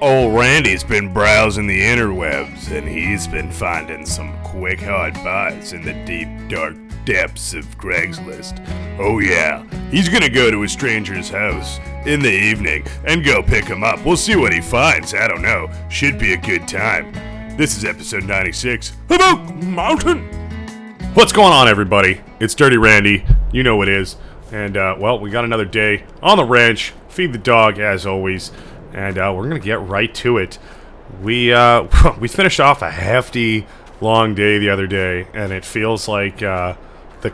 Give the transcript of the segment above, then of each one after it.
Old Randy's been browsing the interwebs, and he's been finding some quick hard buys in the deep, dark depths of Craigslist. Oh yeah, he's gonna go to a stranger's house in the evening and go pick him up. We'll see what he finds, I don't know. Should be a good time. This is episode 96 of Oak Mountain. What's going on, everybody? It's Dirty Randy, you know what it is. And, well, we got another day on the ranch. Feed the dog, as always. And we're going to get right to it. We finished off a hefty, long day the other day, and it feels like the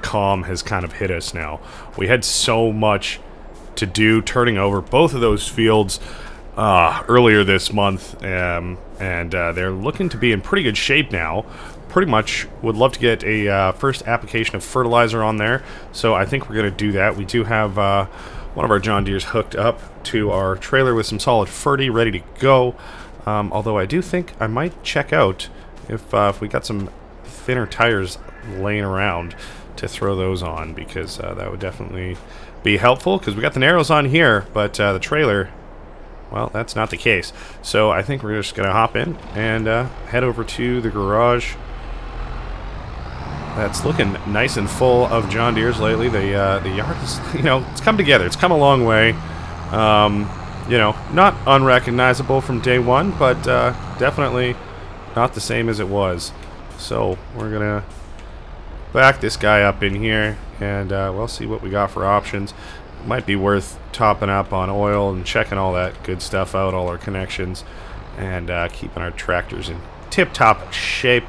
calm has kind of hit us now. We had so much to do turning over both of those fields earlier this month, and they're looking to be in pretty good shape now. Pretty much would love to get a first application of fertilizer on there, so I think we're going to do that. We do have one of our John Deeres hooked up to our trailer with some solid Ferty ready to go, although I do think I might check out if we got some thinner tires laying around to throw those on, because that would definitely be helpful, because we got the Narrows on here, but the trailer, well, that's not the case. So I think we're just going to hop in and head over to the garage. That's looking nice and full of John Deeres lately. The yard is, it's come together. It's come a long way. Not unrecognizable from day one, but definitely not the same as it was. So we're gonna back this guy up in here, and we'll see what we got for options. Might be worth topping up on oil and checking all that good stuff out, all our connections, and keeping our tractors in tip-top shape.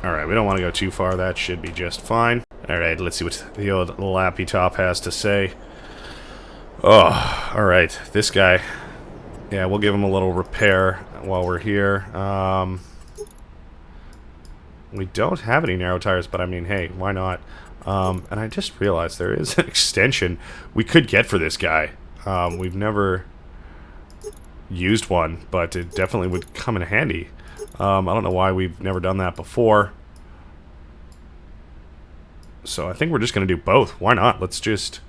Alright, we don't want to go too far. That should be just fine. Alright, let's see what the old Lappy Top has to say. Oh, alright. This guy. Yeah, we'll give him a little repair while we're here. We don't have any narrow tires, but I mean, hey, why not? And I just realized there is an extension we could get for this guy. We've never used one, but it definitely would come in handy. I don't know why we've never done that before. So I think we're just going to do both. Why not? Let's just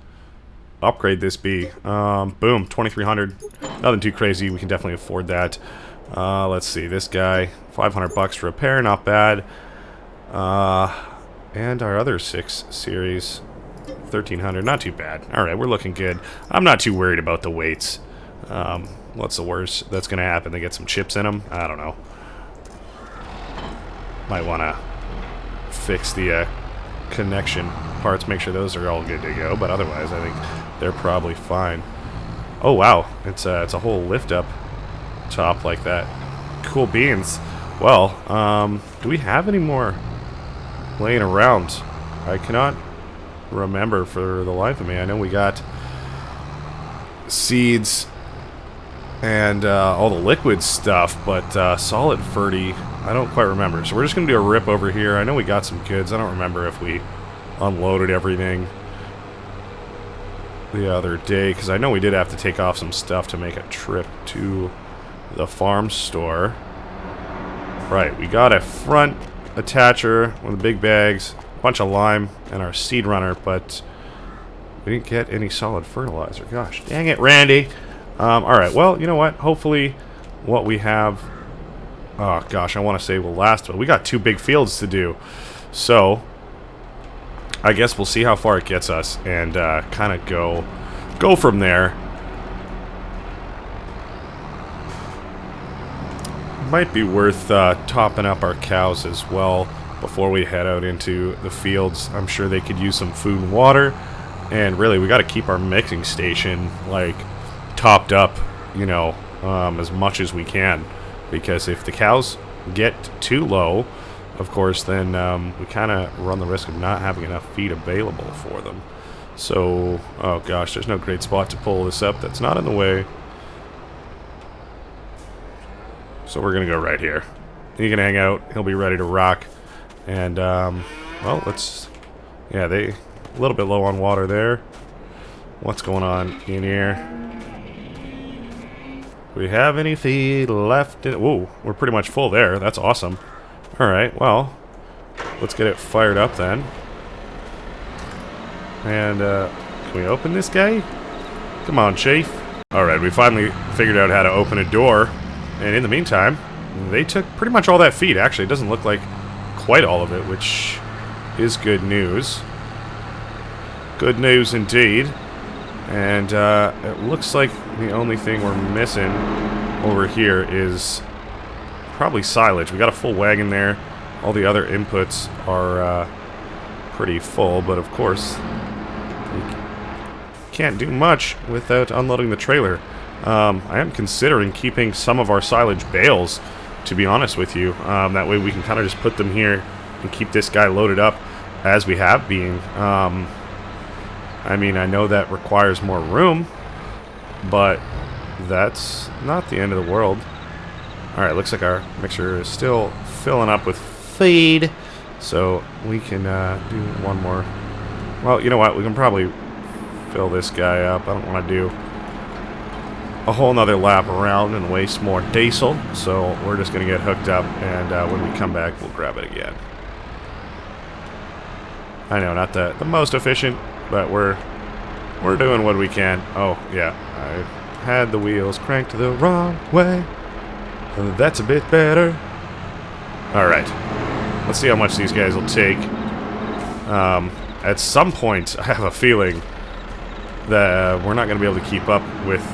upgrade this B. Boom, 2300. Nothing too crazy. We can definitely afford that. Let's see. This guy, $500 to repair. Not bad. And our other 6 series, 1300. Not too bad. Alright, we're looking good. I'm not too worried about the weights. What's the worst that's going to happen? They get some chips in them? I don't know. Might want to fix the connection parts, make sure those are all good to go, but otherwise I think they're probably fine. Oh wow, it's a whole lift up top like that. Cool beans. Well, do we have any more laying around? I cannot remember for the life of me. I know we got seeds and all the liquid stuff, but solid Ferty, I don't quite remember. So we're just going to do a rip over here. I know we got some goods. I don't remember if we unloaded everything the other day, because I know we did have to take off some stuff to make a trip to the farm store. Right, we got a front attacher with the big bags, a bunch of lime, and our seed runner, but we didn't get any solid fertilizer. Gosh, dang it, Randy. Alright, well, you know what? Hopefully what we have... Oh, gosh, I want to say will last, but we got 2 big fields to do. So, I guess we'll see how far it gets us and kind of go from there. Might be worth topping up our cows as well before we head out into the fields. I'm sure they could use some food and water. And really, we got to keep our mixing station, like, topped up, as much as we can. Because if the cows get too low, of course, then we kind of run the risk of not having enough feed available for them. So, oh gosh, there's no great spot to pull this up that's not in the way. So we're going to go right here. He can hang out. He'll be ready to rock. And, well, let's... Yeah, they a little bit low on water there. What's going on in here? Do we have any feed left? Whoa, we're pretty much full there. That's awesome. Alright, well, let's get it fired up then. And, can we open this guy? Come on, Chief. Alright, we finally figured out how to open a door, and in the meantime, they took pretty much all that feed. Actually, it doesn't look like quite all of it, which is good news. Good news indeed. And it looks like the only thing we're missing over here is probably silage. We got a full wagon there. All the other inputs are pretty full, but of course, can't do much without unloading the trailer. I am considering keeping some of our silage bales, to be honest with you. That way we can kind of just put them here and keep this guy loaded up as we have been. I mean, I know that requires more room, but that's not the end of the world. Alright, looks like our mixer is still filling up with feed, so we can do one more. Well, you know what? We can probably fill this guy up. I don't want to do a whole nother lap around and waste more diesel, so we're just going to get hooked up, and when we come back, we'll grab it again. I know, not the most efficient, but we're doing what we can. Oh, yeah, I had the wheels cranked the wrong way. That's a bit better. Alright, let's see how much these guys will take. At some point, I have a feeling that we're not going to be able to keep up with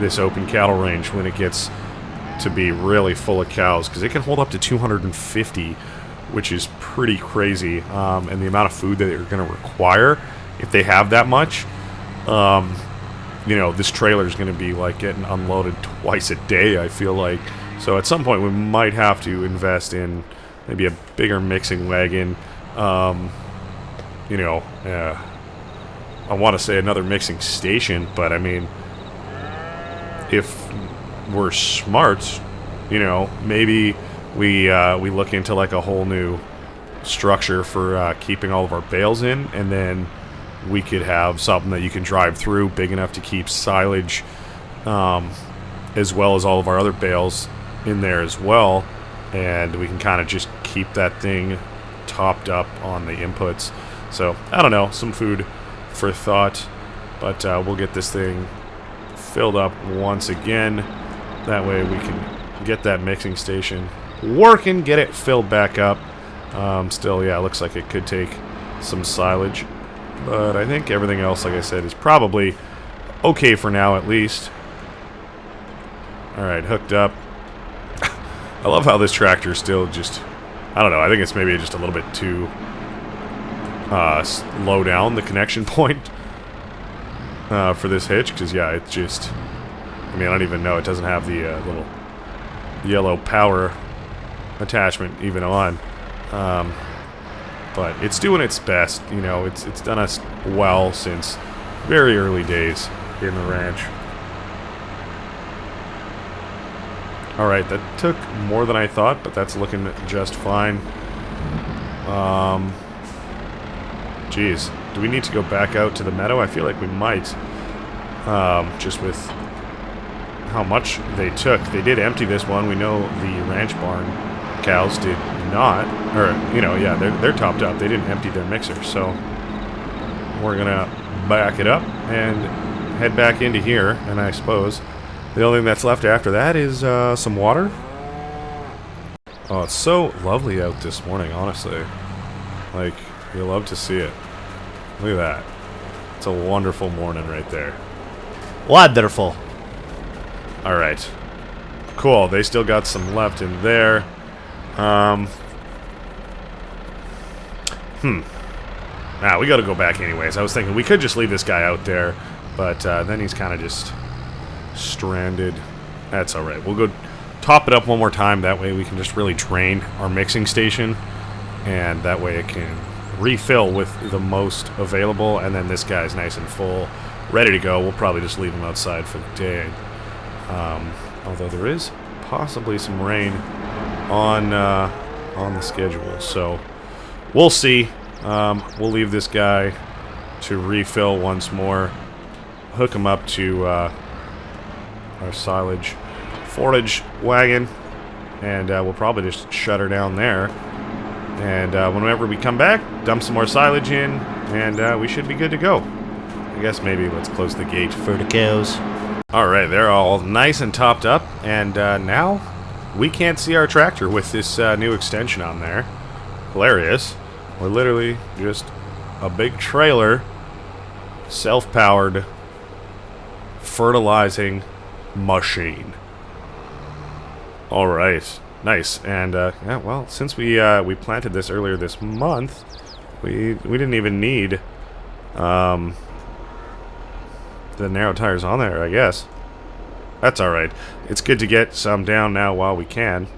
this open cattle range when it gets to be really full of cows, because it can hold up to 250, which is pretty crazy, and the amount of food that they're going to require if they have that much. You know, this trailer is going to be like getting unloaded twice a day, I feel like. So at some point we might have to invest in maybe a bigger mixing wagon. You know, I want to say another mixing station, but I mean, if we're smart, you know, maybe we look into like a whole new structure for keeping all of our bales in, and then we could have something that you can drive through big enough to keep silage, as well as all of our other bales in there as well, and we can kind of just keep that thing topped up on the inputs. So I don't know, some food for thought, but we'll get this thing filled up once again. That way we can get that mixing station working, get it filled back up. Still, yeah, it looks like it could take some silage, but I think everything else, like I said, is probably okay for now at least. Alright, hooked up. I love how this tractor is still just, I don't know, I think it's maybe just a little bit too low down the connection point for this hitch, because yeah, it's just, I mean, I don't even know, it doesn't have the little yellow power attachment even on, but it's doing its best. You know, it's done us well since very early days in the ranch. Alright, that took more than I thought, but that's looking just fine. Geez, do we need to go back out to the meadow? I feel like we might, just with how much they took. They did empty this one. We know the ranch barn cows did not, or, you know, yeah, they're topped up. They didn't empty their mixer, so we're gonna back it up and head back into here, and I suppose the only thing that's left after that is some water. Oh, it's so lovely out this morning, honestly. Like, you love to see it. Look at that. It's a wonderful morning right there. Wonderful. Alright. Cool, they still got some left in there. Nah, we gotta go back anyways. I was thinking we could just leave this guy out there, but then he's kind of just stranded. That's alright. We'll go top it up one more time. That way we can just really drain our mixing station, and that way it can refill with the most available, and then this guy's nice and full, ready to go. We'll probably just leave him outside for the day. Although there is possibly some rain on the schedule, so we'll see. We'll leave this guy to refill once more, hook him up to our silage forage wagon, and we'll probably just shut her down there. And whenever we come back, dump some more silage in, and we should be good to go. I guess maybe let's close the gate for the cows. Alright, they're all nice and topped up, and now we can't see our tractor with this new extension on there. Hilarious. We're literally just a big trailer, self-powered, fertilizing machine. Alright, nice. And, yeah, well, since we planted this earlier this month, we didn't even need, the narrow tires on there, I guess. That's alright. It's good to get some down now while we can.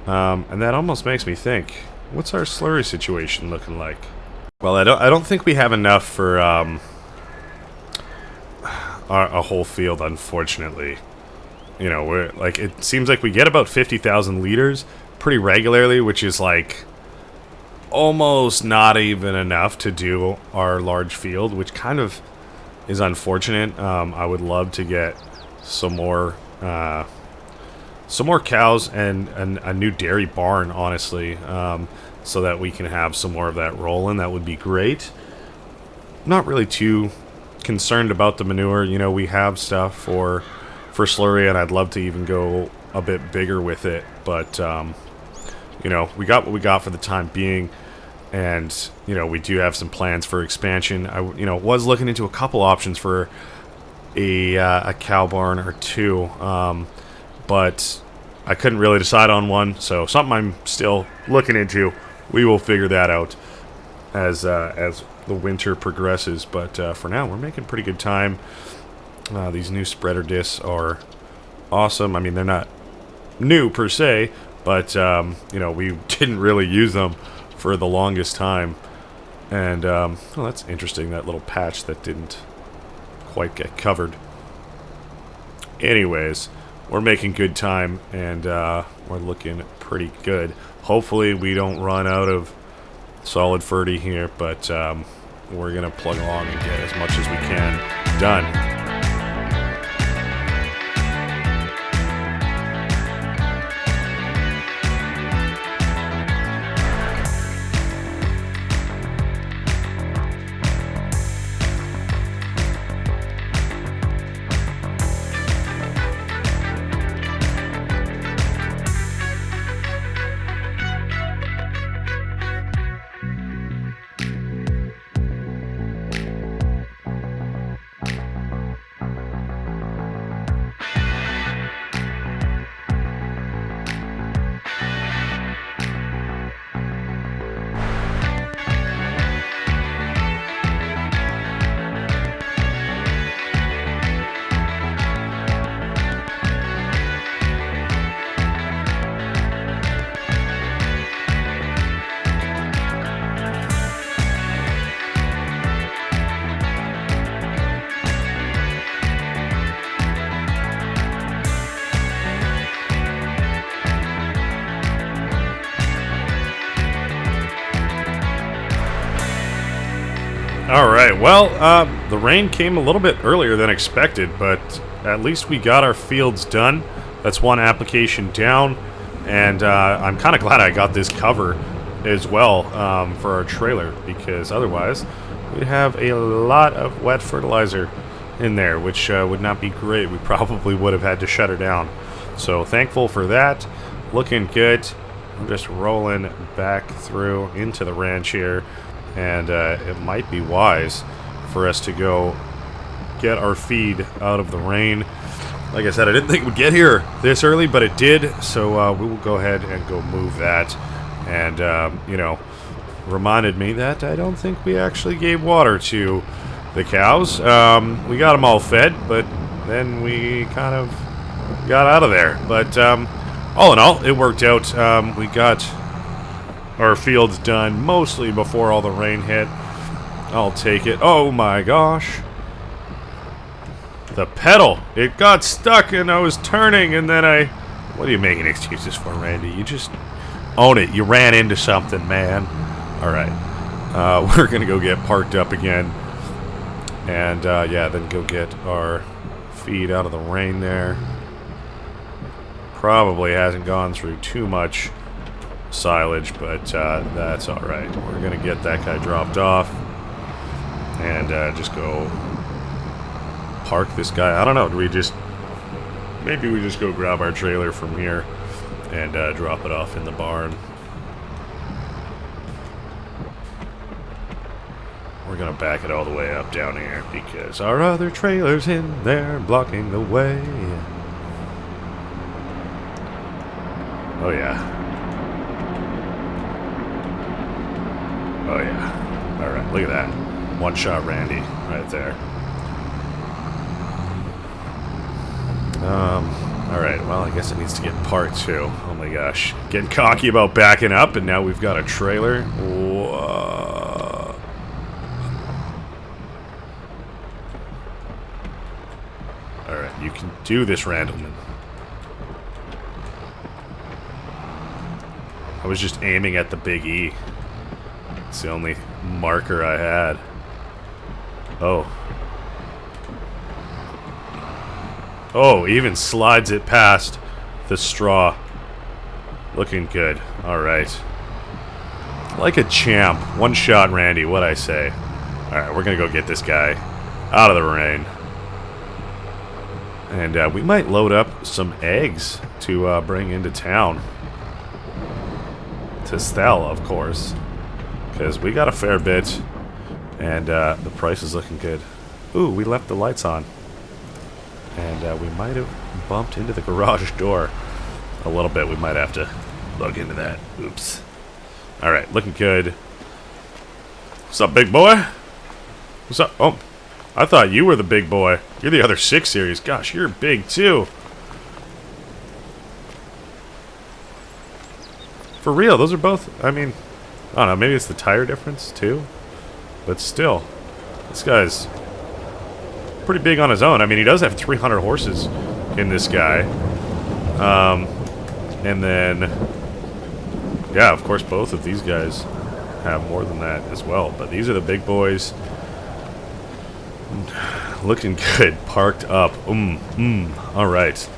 And that almost makes me think, what's our slurry situation looking like? Well, I don't think we have enough for a whole field, unfortunately. You know, we're like, it seems like we get about 50,000 liters pretty regularly, which is like almost not even enough to do our large field, which kind of is unfortunate. I would love to get some more cows and a new dairy barn, honestly, so that we can have some more of that rolling. That would be great. Not really too concerned about the manure. You know, we have stuff for slurry, and I'd love to even go a bit bigger with it, but you know, we got what we got for the time being. And, you know, we do have some plans for expansion. I, you know, was looking into a couple options for a cow barn or two, but I couldn't really decide on one. So something I'm still looking into. We will figure that out as the winter progresses. But for now, we're making pretty good time. These new spreader discs are awesome. I mean, they're not new per se, but you know, we didn't really use them for the longest time. And well, that's interesting, that little patch that didn't quite get covered. Anyways, we're making good time, and we're looking pretty good. Hopefully we don't run out of solid ferty here, but we're gonna plug along and get as much as we can done. Alright, well, the rain came a little bit earlier than expected, but at least we got our fields done. That's one application down, and I'm kind of glad I got this cover as well for our trailer, because otherwise we'd have a lot of wet fertilizer in there, which would not be great. We probably would have had to shut her down. So thankful for that. Looking good. I'm just rolling back through into the ranch here. And it might be wise for us to go get our feed out of the rain. Like I said, I didn't think it would get here this early, but it did. So we will go ahead and go move that. And, you know, reminded me that I don't think we actually gave water to the cows. We got them all fed, but then we kind of got out of there. But all in all, it worked out. We got our fields done mostly before all the rain hit. I'll take it. Oh my gosh. The pedal. It got stuck and I was turning and then What are you making excuses for, Randy? You just own it. You ran into something, man. Alright. We're gonna go get parked up again. And yeah, then go get our feed out of the rain there. Probably hasn't gone through too much silage, but that's alright. We're gonna get that guy dropped off and just go park this guy? I don't know. Do we just... Maybe we just go grab our trailer from here and drop it off in the barn. We're gonna back it all the way up down here because our other trailer's in there blocking the way. Oh yeah. Oh yeah. Alright, look at that. One shot Randy right there. Alright, well I guess it needs to get parked too. Oh my gosh. Getting cocky about backing up and now we've got a trailer. Whoa. Alright, you can do this, Randleman. I was just aiming at the big E. It's the only marker I had. Oh. Oh, even slides it past the straw. Looking good. Alright. Like a champ. One shot Randy, what'd I say? Alright, we're gonna go get this guy out of the rain. And we might load up some eggs to bring into town. To sell, of course. Because we got a fair bit. And the price is looking good. Ooh, we left the lights on. And we might have bumped into the garage door a little bit. We might have to look into that. Oops. Alright, looking good. What's up, big boy? What's up? Oh, I thought you were the big boy. You're the other 6 series. Gosh, you're big too. For real, those are both, I mean, I don't know, maybe it's the tire difference too. But still, this guy's pretty big on his own. I mean, he does have 300 horses in this guy. And then, yeah, of course, both of these guys have more than that as well. But these are the big boys. Looking good, parked up. All right.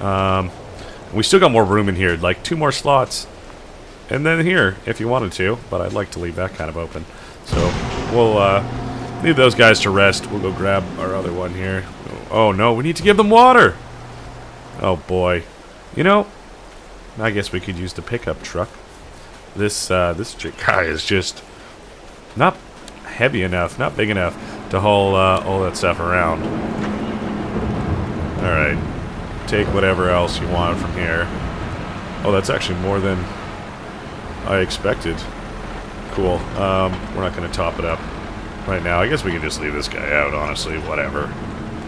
We still got more room in here, like 2 more slots. And then here, if you wanted to, but I'd like to leave that kind of open. So we'll leave those guys to rest. We'll go grab our other one here. Oh no, we need to give them water! Oh boy. You know, I guess we could use the pickup truck. This guy is just not heavy enough, not big enough to haul all that stuff around. Alright. Take whatever else you want from here. Oh, that's actually more than I expected. Cool. We're not going to top it up right now. I guess we can just leave this guy out, honestly. Whatever.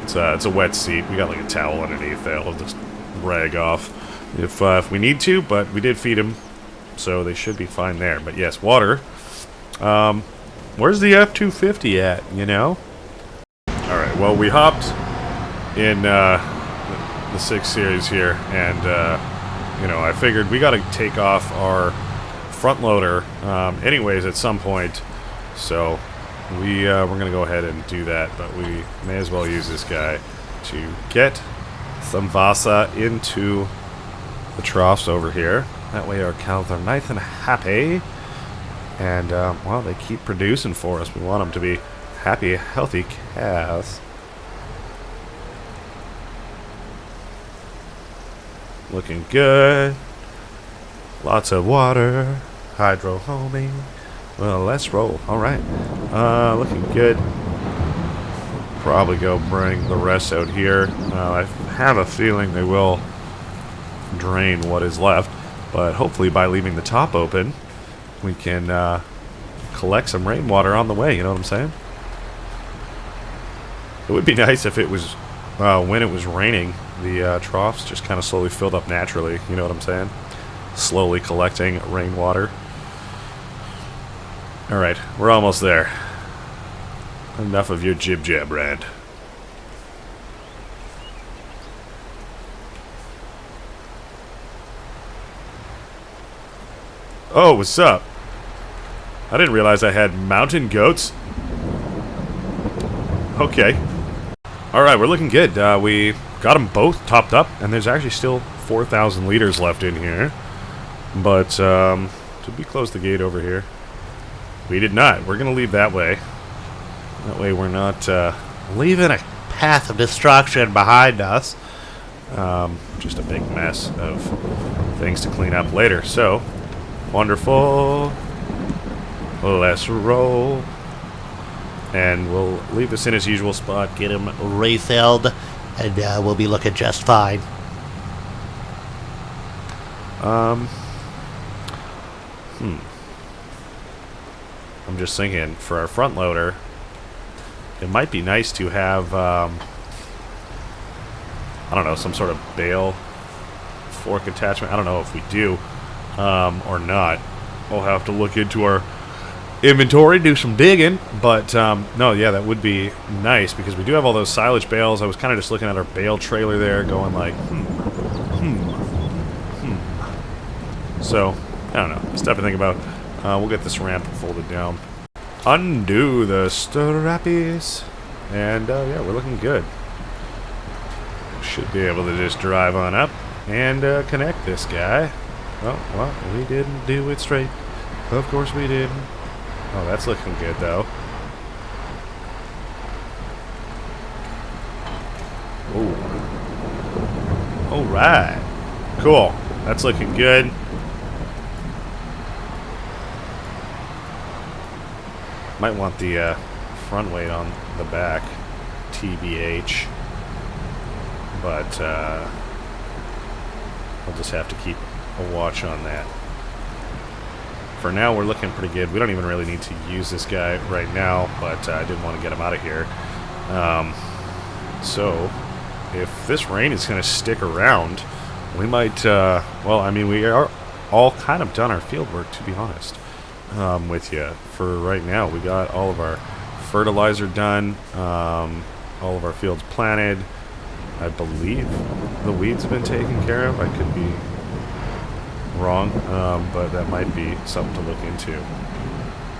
It's a wet seat. We got like a towel underneath that. We'll just rag off if we need to, but we did feed him, so they should be fine there. But yes, water. Where's the F-250 at, you know? Alright, well, we hopped in the 6 series here, and, you know, I figured we got to take off our front loader anyways at some point, so we're gonna go ahead and do that, but we may as well use this guy to get some Vasa into the troughs over here. That way our cows are nice and happy, and well, they keep producing for us. We want them to be happy, healthy calves. Looking good. Lots of water. Hydro homing. Well, let's roll. Alright. Looking good. Probably go bring the rest out here. I have a feeling they will drain what is left. But hopefully by leaving the top open, we can collect some rainwater on the way. You know what I'm saying? It would be nice if it was, when it was raining, the troughs just kind of slowly filled up naturally. You know what I'm saying? Slowly collecting rainwater. Alright, we're almost there. Enough of your jib-jab, Rand. Oh, what's up? I didn't realize I had mountain goats. Okay. Alright, we're looking good. We got them both topped up, and there's actually still 4,000 liters left in here. But, did we close the gate over here? We did not. We're going to leave that way. That way we're not leaving a path of destruction behind us. Just a big mess of things to clean up later. So, wonderful. Let's roll. And we'll leave this in his usual spot. Get him refilled, and we'll be looking just fine. I'm just thinking, for our front loader, it might be nice to have, I don't know, some sort of bale fork attachment. I don't know if we do or not. We'll have to look into our inventory, do some digging. But, no, yeah, that would be nice because we do have all those silage bales. I was kind of just looking at our bale trailer there going like, So, I don't know. Stuff to think about. We'll get this ramp folded down. Undo the strappies. And, yeah, we're looking good. Should be able to just drive on up and connect this guy. Oh, well, we didn't do it straight. Of course we didn't. Oh, that's looking good, though. Ooh. All right. Cool. That's looking good. Might want the front weight on the back, TBH, but we'll just have to keep a watch on that. For now, we're looking pretty good. We don't even really need to use this guy right now, but I did want to get him out of here. So, if this rain is going to stick around, we might, well, I mean, we are all kind of done our field work, to be honest. With you for right now. We got all of our fertilizer done, all of our fields planted. I believe the weeds have been taken care of. I could be wrong, but that might be something to look into.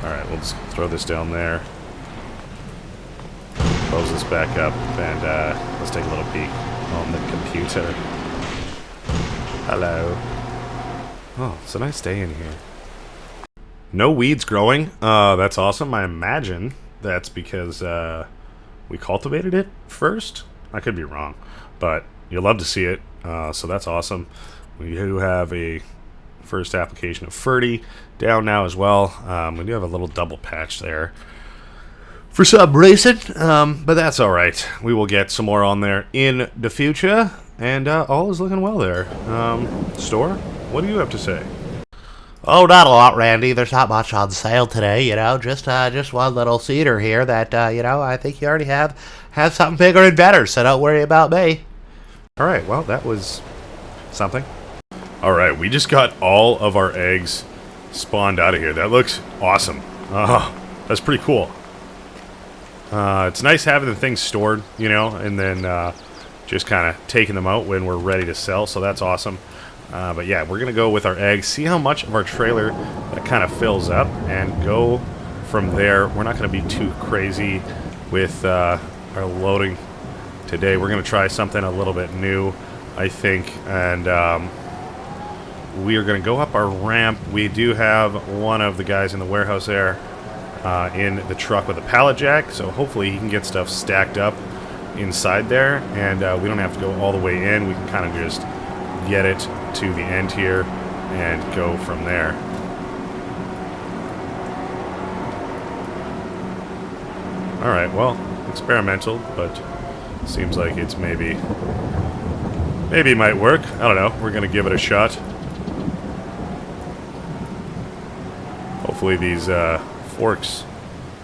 Alright, we'll just throw this down there, close this back up, and let's take a little peek on the computer. Hello. Oh, it's a nice day in here. No weeds growing. That's awesome. I imagine that's because we cultivated it first. I could be wrong, but you'll love to see it. So that's awesome. We do have a first application of Ferty down now as well. We do have a little double patch there for some reason, but that's all right. We will get some more on there in the future, and all is looking well there. Store, what do you have to say? Oh, not a lot, Randy. There's not much on sale today, you know. Just one little cedar here that, you know, I think you already have something bigger and better, so don't worry about me. All right, well, that was something. All right, we just got all of our eggs spawned out of here. That looks awesome. That's pretty cool. It's nice having the things stored, you know, and then just kind of taking them out when we're ready to sell, so that's awesome. But yeah, we're going to go with our eggs, see how much of our trailer that kind of fills up, and go from there. We're not going to be too crazy with our loading today. We're going to try something a little bit new, I think, and we are going to go up our ramp. We do have one of the guys in the warehouse there in the truck with a pallet jack, so hopefully he can get stuff stacked up inside there, and we don't have to go all the way in. We can kind of just get it to the end here and go from there. Alright, well, experimental, but seems like it's maybe it might work. I don't know. We're going to give it a shot. Hopefully these forks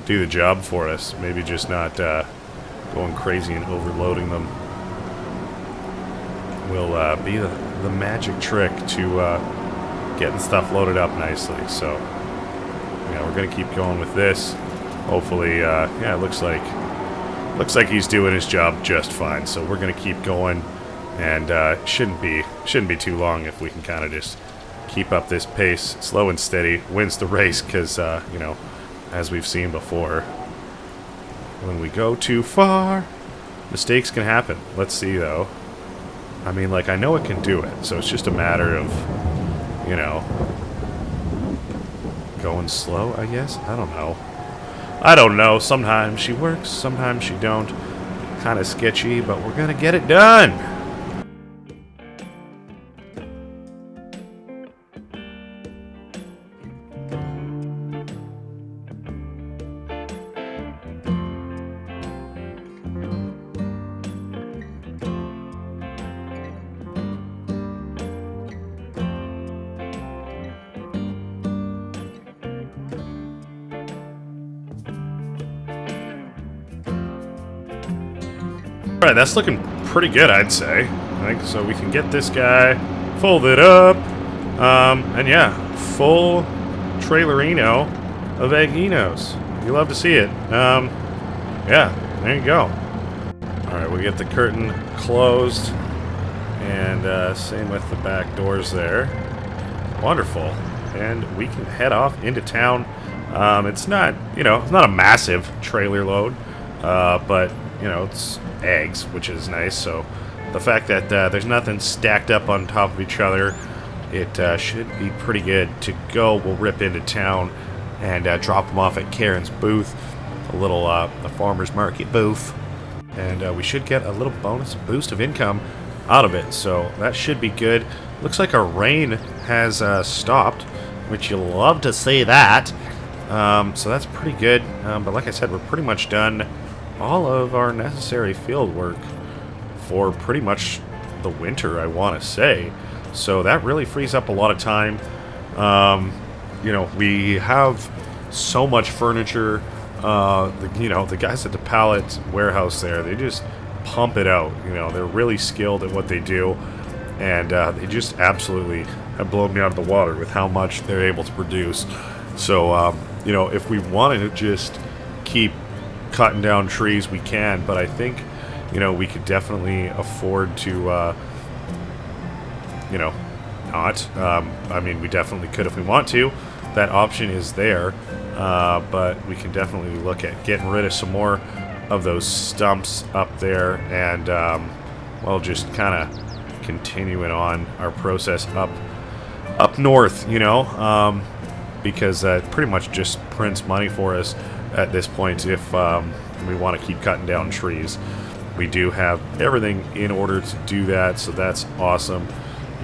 do the job for us. Maybe just not going crazy and overloading them will be the magic trick to getting stuff loaded up nicely. So yeah, we're gonna keep going with this. Hopefully, yeah, it looks like he's doing his job just fine. So we're gonna keep going, and shouldn't be too long if we can kind of just keep up this pace. Slow and steady wins the race, because you know, as we've seen before, when we go too far, mistakes can happen. Let's see though. I mean, like, I know it can do it, so it's just a matter of, you know, going slow, I guess? I don't know. Sometimes she works, sometimes she don't. kind of sketchy, but we're gonna get it done. Alright, that's looking pretty good, I'd say. I think so. We can get this guy folded up. And yeah, full trailerino of Egginos. You love to see it. Yeah, there you go. Alright, we get the curtain closed. And same with the back doors there. Wonderful. And we can head off into town. It's not, it's not a massive trailer load. But it's eggs, which is nice. So the fact that there's nothing stacked up on top of each other, it should be pretty good to go. We'll rip into town and drop them off at Karen's booth, a little the farmer's market booth, and we should get a little bonus boost of income out of it. So that should be good. Looks like our rain has stopped, which you'll love to see that. So that's pretty good. But like I said, we're pretty much done all of our necessary field work for pretty much the winter, I want to say. So that really frees up a lot of time. We have so much furniture. The guys at the pallet warehouse there, they just pump it out. They're really skilled at what they do, and they just absolutely have blown me out of the water with how much they're able to produce. So, if we wanted to just keep cutting down trees, we can, but I think we could definitely afford to not. I mean, we definitely could if we want to. That option is there, but we can definitely look at getting rid of some more of those stumps up there, and well, just kind of continuing on our process up north, because that pretty much just prints money for us at this point if we want to keep cutting down trees. We do have everything in order to do that, so that's awesome.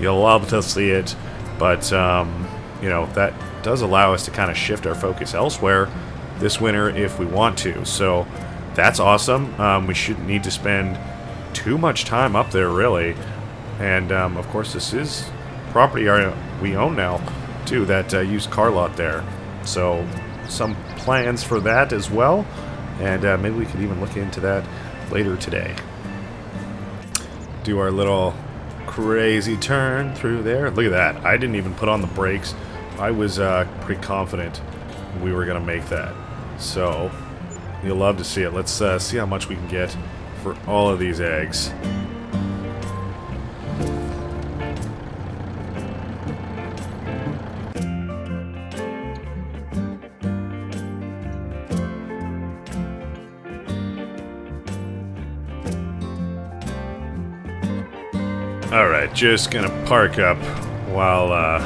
You'll love to see it, but that does allow us to kind of shift our focus elsewhere this winter if we want to. So that's awesome. We shouldn't need to spend too much time up there, really. And of course, this is property we own now too, that used car lot there. So some plans for that as well, and maybe we could even look into that later today. Do our little crazy turn through there. Look at that. I didn't even put on the brakes. I was pretty confident we were gonna make that. So you'll love to see it. Let's see how much we can get for all of these eggs. Alright, just gonna park up while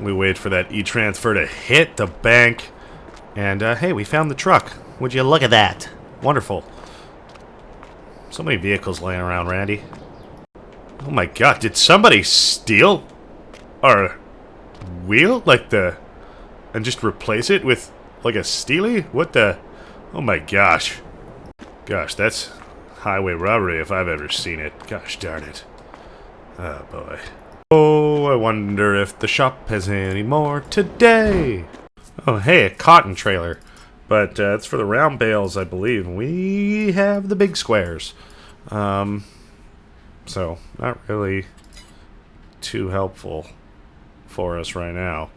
we wait for that e-transfer to hit the bank. And hey, we found the truck. Would you look at that? Wonderful. So many vehicles laying around, Randy. Oh my god, did somebody steal our wheel? And just replace it with like a steely? What the? Oh my gosh. Gosh, that's highway robbery if I've ever seen it. Gosh darn it. Oh boy. Oh, I wonder if the shop has any more today. Oh hey, a cotton trailer. But it's for the round bales, I believe. We have the big squares. So, not really too helpful for us right now.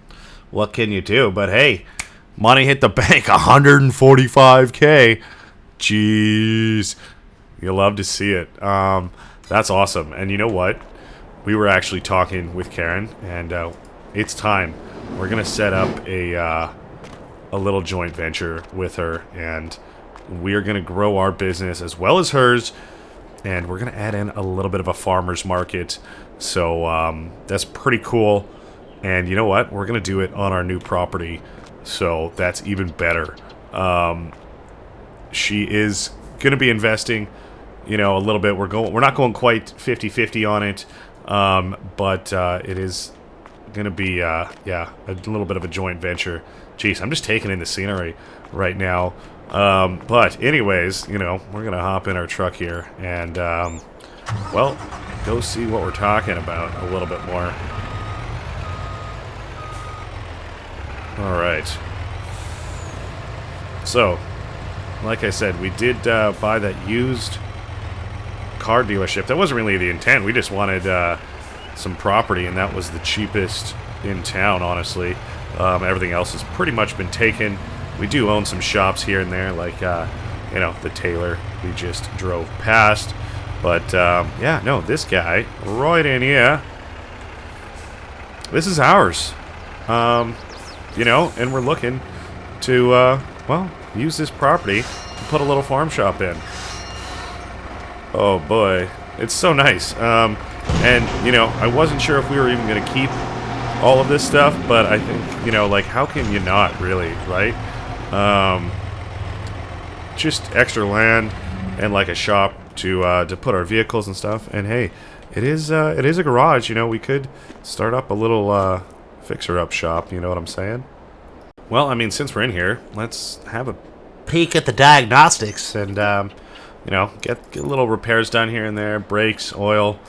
What can you do? But hey, money hit the bank, 145K. Jeez. You'll love to see it. That's awesome. And you know what? We were actually talking with Karen, and it's time. We're going to set up a little joint venture with her, and we are going to grow our business as well as hers, and we're going to add in a little bit of a farmer's market. So that's pretty cool. And you know what? We're going to do it on our new property, so that's even better. She is gonna be investing, you know, a little bit. We're not going quite 50-50 on it, but it is gonna be yeah, a little bit of a joint venture. Jeez, I'm just taking in the scenery right now. But anyways, you know, we're gonna hop in our truck here and well, go see what we're talking about a little bit more. All right. So, like I said, we did buy that used car dealership. That wasn't really the intent. We just wanted some property, and that was the cheapest in town, honestly. Everything else has pretty much been taken. We do own some shops here and there, like, you know, the tailor we just drove past. But, yeah, no, this guy, right in here, this is ours. You know, and we're looking to, well, use this property to put a little farm shop in. Oh, boy. It's so nice. And, you know, I wasn't sure if we were even going to keep all of this stuff, but I think, you know, like, how can you not, really, right? Just extra land and, like, a shop to put our vehicles and stuff. And, hey, it is a garage, you know. We could start up a little, fixer-up shop, you know what I'm saying? Well, I mean, since we're in here, let's have a Peek at the diagnostics. and, you know, get little repairs done here and there, brakes, oil,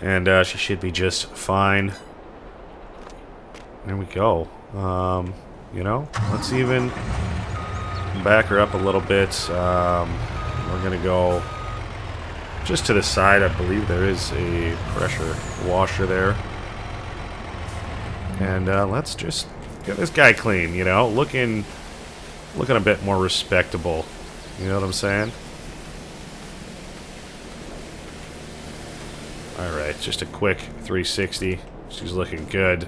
and she should be just fine. There we go. You know, let's even back her up a little bit. We're going to go just to the side. I believe there is a pressure washer there. And let's just get this guy clean, you know, looking a bit more respectable. You know what I'm saying? Alright, just a quick 360. She's looking good.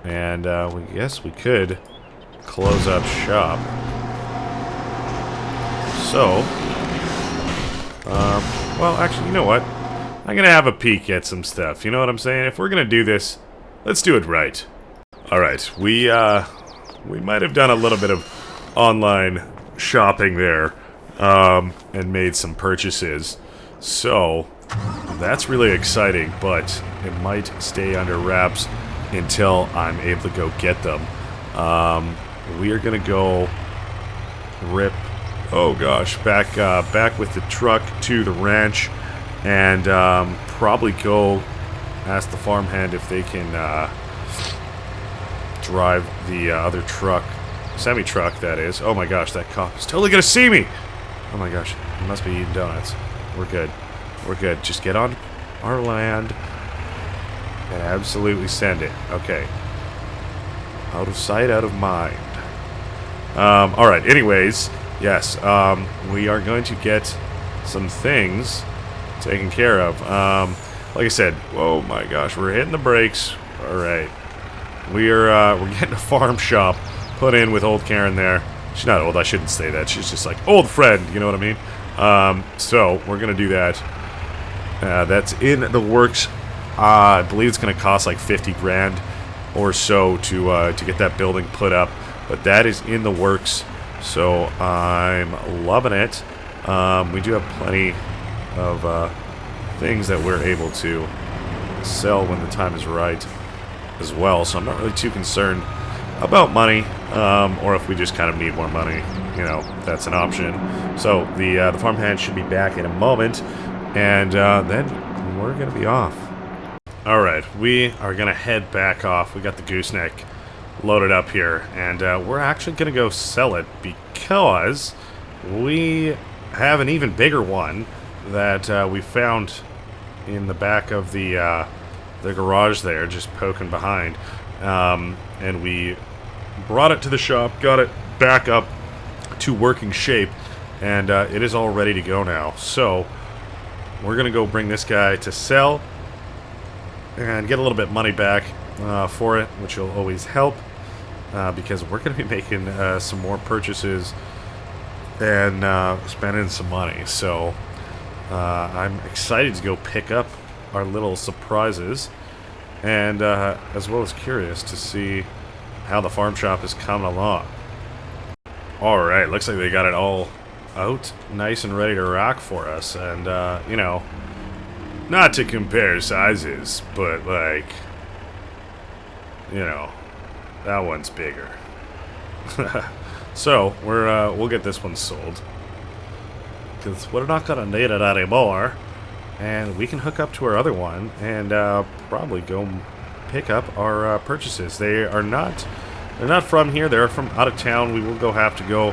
And we guess we could close up shop. So, well, actually, you know what? I'm going to have a peek at some stuff. You know what I'm saying? If we're going to do this, let's do it right. Alright, we might have done a little bit of online shopping there, and made some purchases. So, that's really exciting, but it might stay under wraps until I'm able to go get them. We are gonna go rip, oh gosh, back with the truck to the ranch, and probably go ask the farmhand if they can drive the other truck, semi-truck that is. Oh my gosh, that cop is totally gonna see me! Oh my gosh, he must be eating donuts. We're good. We're good. Just get on our land and absolutely send it. Okay. Out of sight, out of mind. Alright, anyways, yes, we are going to get some things taken care of. Like I said, oh my gosh, we're hitting the brakes. Alright. We're getting a farm shop put in with old Karen there. She's not old, I shouldn't say that. She's just like, old friend, you know what I mean? So, we're gonna do that. That's in the works. I believe it's gonna cost like 50 grand or so to get that building put up. But that is in the works. So, I'm loving it. We do have plenty of things that we're able to sell when the time is right as well, so I'm not really too concerned about money, or if we just kind of need more money, you know, that's an option. So the farmhand should be back in a moment, and then we're gonna be off. All right, we are gonna head back off. We got the gooseneck loaded up here, and we're actually gonna go sell it because we have an even bigger one that we found in the back of the garage there, just poking behind, and we brought it to the shop, got it back up to working shape, and it is all ready to go now. So we're gonna go bring this guy to sell and get a little bit money back for it, which will always help, because we're gonna be making some more purchases and spending some money. So I'm excited to go pick up our little surprises, and as well as curious to see how the farm shop is coming along. Alright, looks like they got it all out nice and ready to rock for us. And, you know, Not to compare sizes, but like, you know, that one's bigger. so we'll get this one sold. Because we're not going to need it anymore. And we can hook up to our other one and probably go pick up our purchases. They're not from here. They're from out of town. We will have to go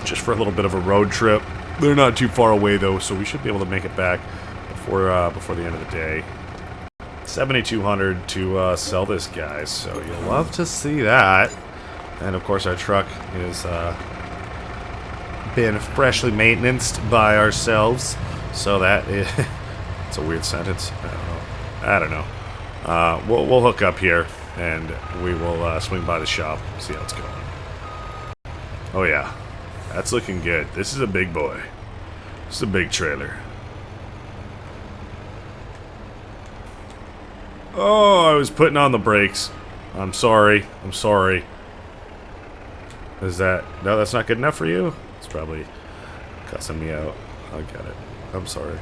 just for a little bit of a road trip. They're not too far away though, so we should be able to make it back before the end of the day. 7,200 to sell this guy, so you'll love to see that. And of course, our truck is been freshly maintained by ourselves, so that is it's a weird sentence. I don't know. We'll hook up here and we will swing by the shop, see how it's going. Oh yeah, that's looking good. This is a big boy. This is a big trailer. Oh, I was putting on the brakes. I'm sorry. Is that... No, that's not good enough for you? It's probably cussing me out. I get it. I'm sorry.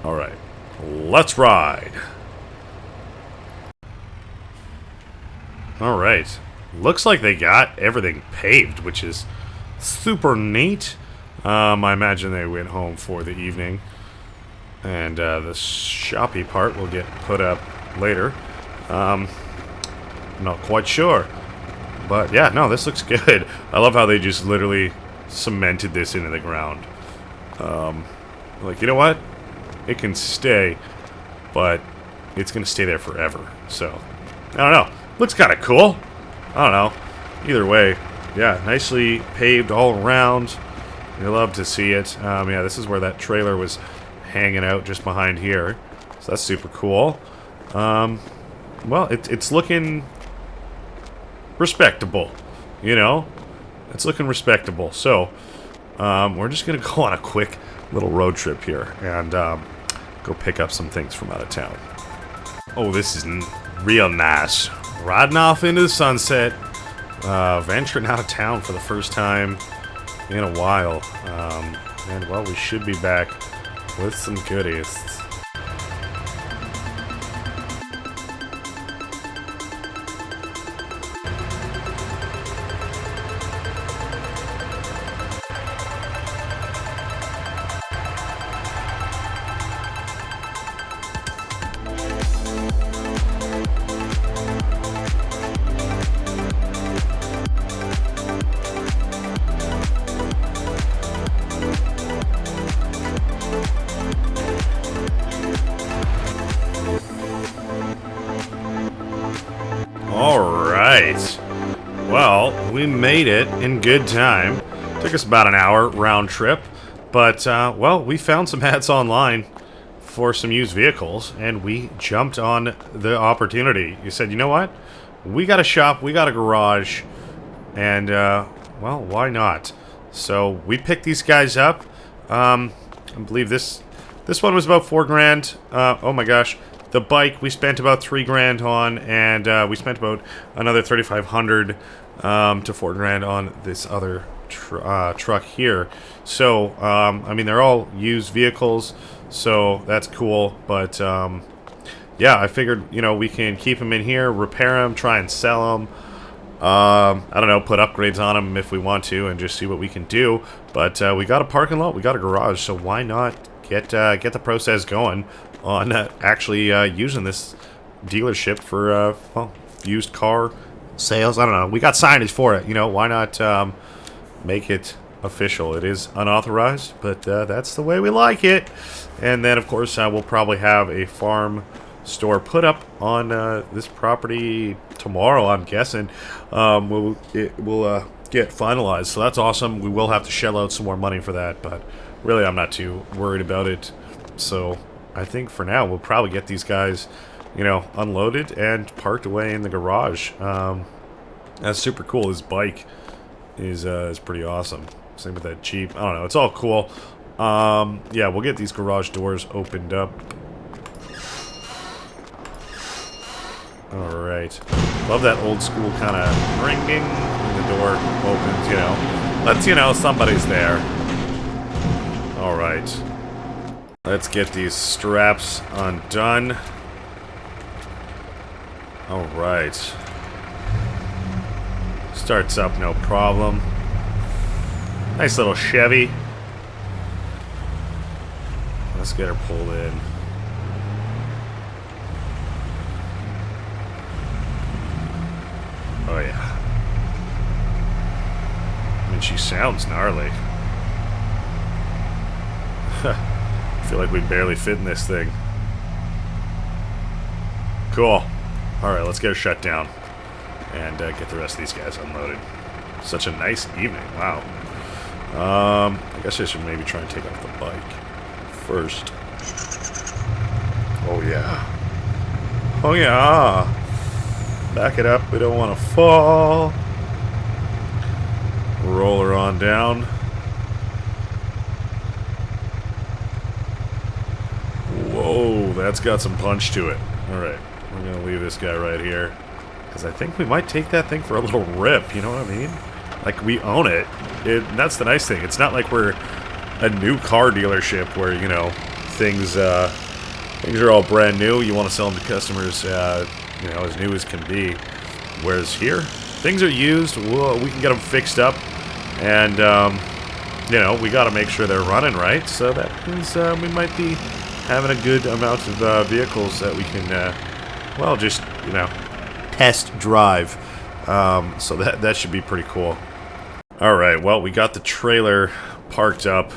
Alright. Let's ride. Alright. Looks like they got everything paved, which is super neat. I imagine they went home for the evening. And the shoppy part will get put up later. I'm not quite sure. But yeah, no, this looks good. I love how they just literally cemented this into the ground. Like, you know what? It can stay, but it's going to stay there forever. So, I don't know. Looks kind of cool. I don't know. Either way, yeah, nicely paved all around. You love to see it. Yeah, this is where that trailer was hanging out just behind here. So that's super cool. Well, it's looking respectable, you know? It's looking respectable. So, we're just going to go on a quick little road trip here and go pick up some things from out of town. Oh, this is real nice. Riding off into the sunset, venturing out of town for the first time in a while. And, well, we should be back with some goodies. Alright. Well, we made it in good time. Took us about an hour round trip. But, well, we found some ads online for some used vehicles, and we jumped on the opportunity. You said, you know what? We got a shop, we got a garage, and, well, why not? So, we picked these guys up. I believe this one was about $4,000. Oh my gosh. The bike we spent about $3,000 on, and we spent about another $3,500 to $4,000 on this other truck here. So, I mean, they're all used vehicles, so that's cool. But yeah, I figured, you know, we can keep them in here, repair them, try and sell them. I don't know, put upgrades on them if we want to, and just see what we can do. But we got a parking lot, we got a garage, so why not get the process going on actually using this dealership for well, used car sales. I don't know. We got signage for it. You know, why not make it official? It is unauthorized, but that's the way we like it. And then, of course, we'll probably have a farm store put up on this property tomorrow, I'm guessing. We'll get finalized, so that's awesome. We will have to shell out some more money for that, but really I'm not too worried about it. So I think for now we'll probably get these guys, you know, unloaded and parked away in the garage. That's super cool. This bike is pretty awesome. Same with that Jeep. I don't know. It's all cool. Yeah, we'll get these garage doors opened up. Alright. Love that old school kind of ringing when the door opens, you know. Let's, somebody's there. Alright. Let's get these straps undone. Alright. Starts up no problem. Nice little Chevy. Let's get her pulled in. Oh yeah. I mean, she sounds gnarly. I feel like we barely fit in this thing. Cool. Alright, let's get her shut down. And get the rest of these guys unloaded. Such a nice evening. Wow. I guess I should maybe try and take off the bike first. Oh yeah. Oh yeah. Back it up. We don't want to fall. Roll her on down. Whoa, that's got some punch to it. Alright, we're going to leave this guy right here. Because I think we might take that thing for a little rip, you know what I mean? Like, we own it. That's the nice thing. It's not like we're a new car dealership where, things are all brand new. You want to sell them to customers, as new as can be. Whereas here, things are used. We can get them fixed up. And, we got to make sure they're running right. So that means we might be having a good amount of vehicles that we can, just, test drive. So that should be pretty cool. Alright, well, we got the trailer parked up.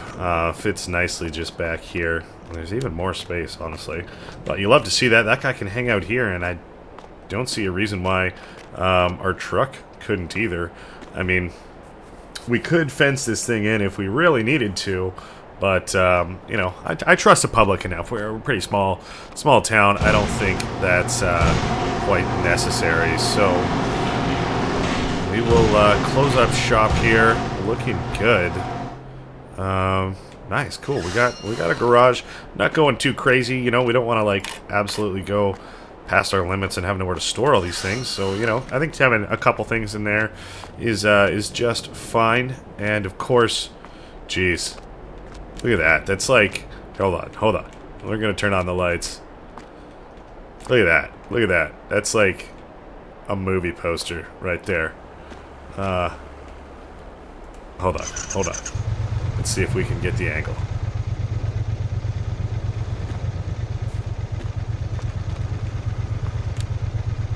Fits nicely just back here. There's even more space, honestly. But you love to see that. That guy can hang out here, and I don't see a reason why our truck couldn't either. I mean, we could fence this thing in if we really needed to. But, I trust the public enough. We're a pretty small town. I don't think that's quite necessary. So, we will close up shop here. Looking good. Nice, cool. We got a garage. Not going too crazy. We don't want to, absolutely go past our limits and have nowhere to store all these things. So, I think having a couple things in there is just fine. And, of course, geez. Look at that. That's like... Hold on. We're going to turn on the lights. Look at that. That's like a movie poster right there. Hold on. Let's see if we can get the angle.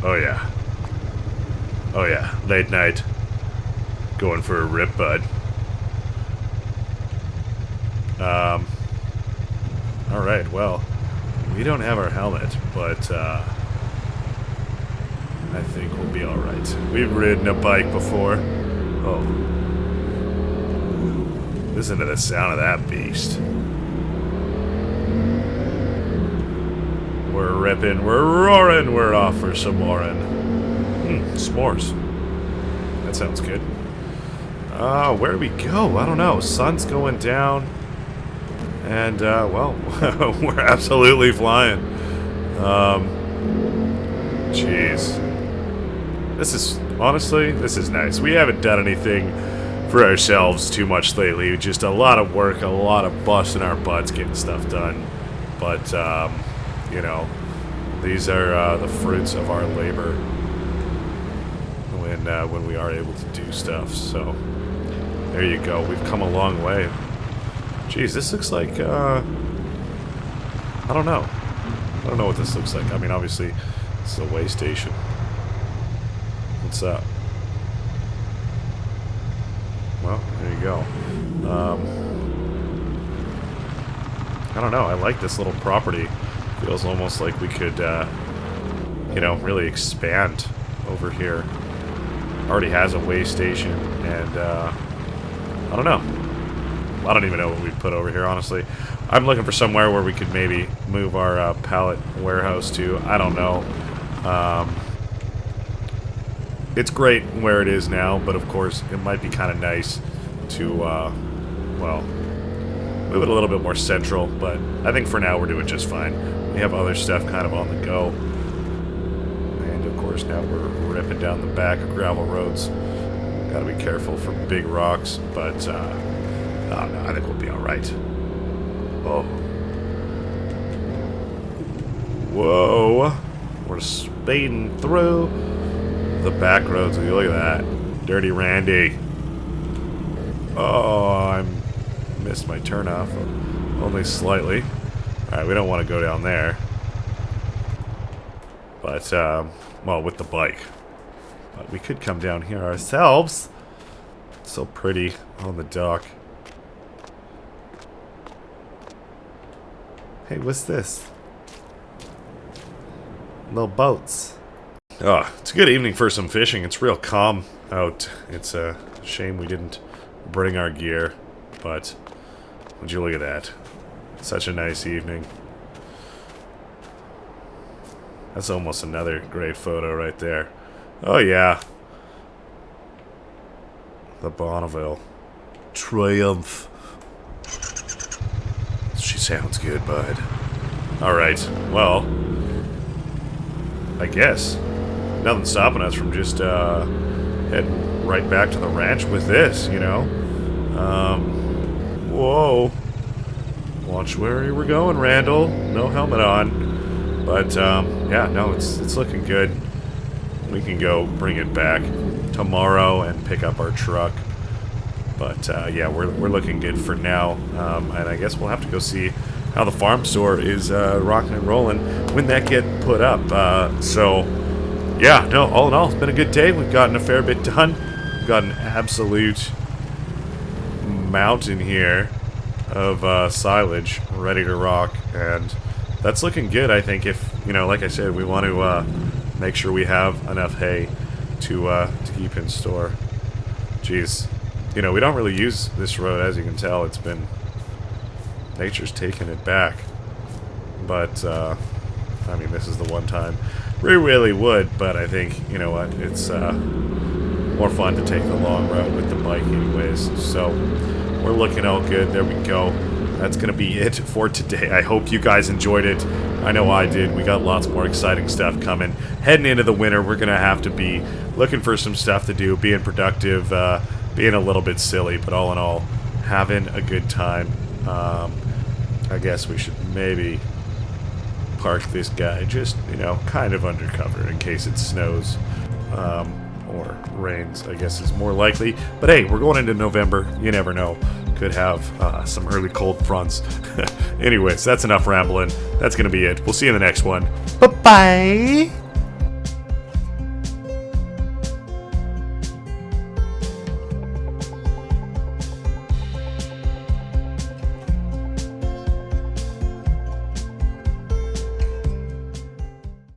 Oh yeah. Late night. Going for a rip, bud. Alright, well, we don't have our helmet, but, I think we'll be alright. We've ridden a bike before. Oh. Listen to the sound of that beast. We're ripping, we're roaring, we're off for some more'n. S'mores. That sounds good. Where do we go? I don't know. Sun's going down. And, we're absolutely flying. Jeez. Honestly, this is nice. We haven't done anything for ourselves too much lately. Just a lot of work, a lot of busting our butts getting stuff done. But, these are the fruits of our labor when we are able to do stuff. So, there you go. We've come a long way. Jeez, this looks like, I don't know. I don't know what this looks like. I mean, obviously, this is a way station. What's up? Well, there you go. I don't know. I like this little property. Feels almost like we could, really expand over here. Already has a way station, and, I don't know. I don't even know what we'd put over here, honestly. I'm looking for somewhere where we could maybe move our pallet warehouse to. I don't know. It's great where it is now, but of course, it might be kind of nice to, move it a little bit more central. But I think for now, we're doing just fine. We have other stuff kind of on the go. And of course, now we're ripping down the back of gravel roads. Gotta be careful for big rocks, but oh no, I think we'll be alright. Oh. Whoa. We're spading through the back roads. Look at that. Dirty Randy. Oh, I missed my turnoff. Only slightly. Alright, we don't want to go down there. But, well, with the bike. But we could come down here ourselves. It's so pretty on the dock. Hey, what's this? Little boats. Oh, it's a good evening for some fishing. It's real calm out. It's a shame we didn't bring our gear. But, would you look at that? Such a nice evening. That's almost another great photo right there. Oh yeah. The Bonneville. Triumph. She sounds good, bud. Alright, well, I guess nothing's stopping us from just heading right back to the ranch with this, you know? Whoa. Watch where you were going, Randall. No helmet on. But, yeah, no, it's looking good. We can go bring it back tomorrow and pick up our truck. But, yeah, we're looking good for now. And I guess we'll have to go see how the farm store is rocking and rolling when that get put up. So, yeah, no, all in all, it's been a good day. We've gotten a fair bit done. We've got an absolute mountain here of silage ready to rock. And that's looking good, I think. If, you know, like I said, we want to make sure we have enough hay to keep in store. Jeez. You know, we don't really use this road, as you can tell. It's been... nature's taken it back. But, I mean, this is the one time we really would, but I think, you know what, it's more fun to take the long route with the bike anyways. So, we're looking all good. There we go. That's going to be it for today. I hope you guys enjoyed it. I know I did. We got lots more exciting stuff coming. Heading into the winter, we're going to have to be looking for some stuff to do, being productive, being a little bit silly, but all in all, having a good time. I guess we should maybe park this guy just, you know, kind of undercover in case it snows. Or rains, I guess, is more likely. But hey, we're going into November. You never know. Could have some early cold fronts. Anyways, that's enough rambling. That's going to be it. We'll see you in the next one. Bye-bye.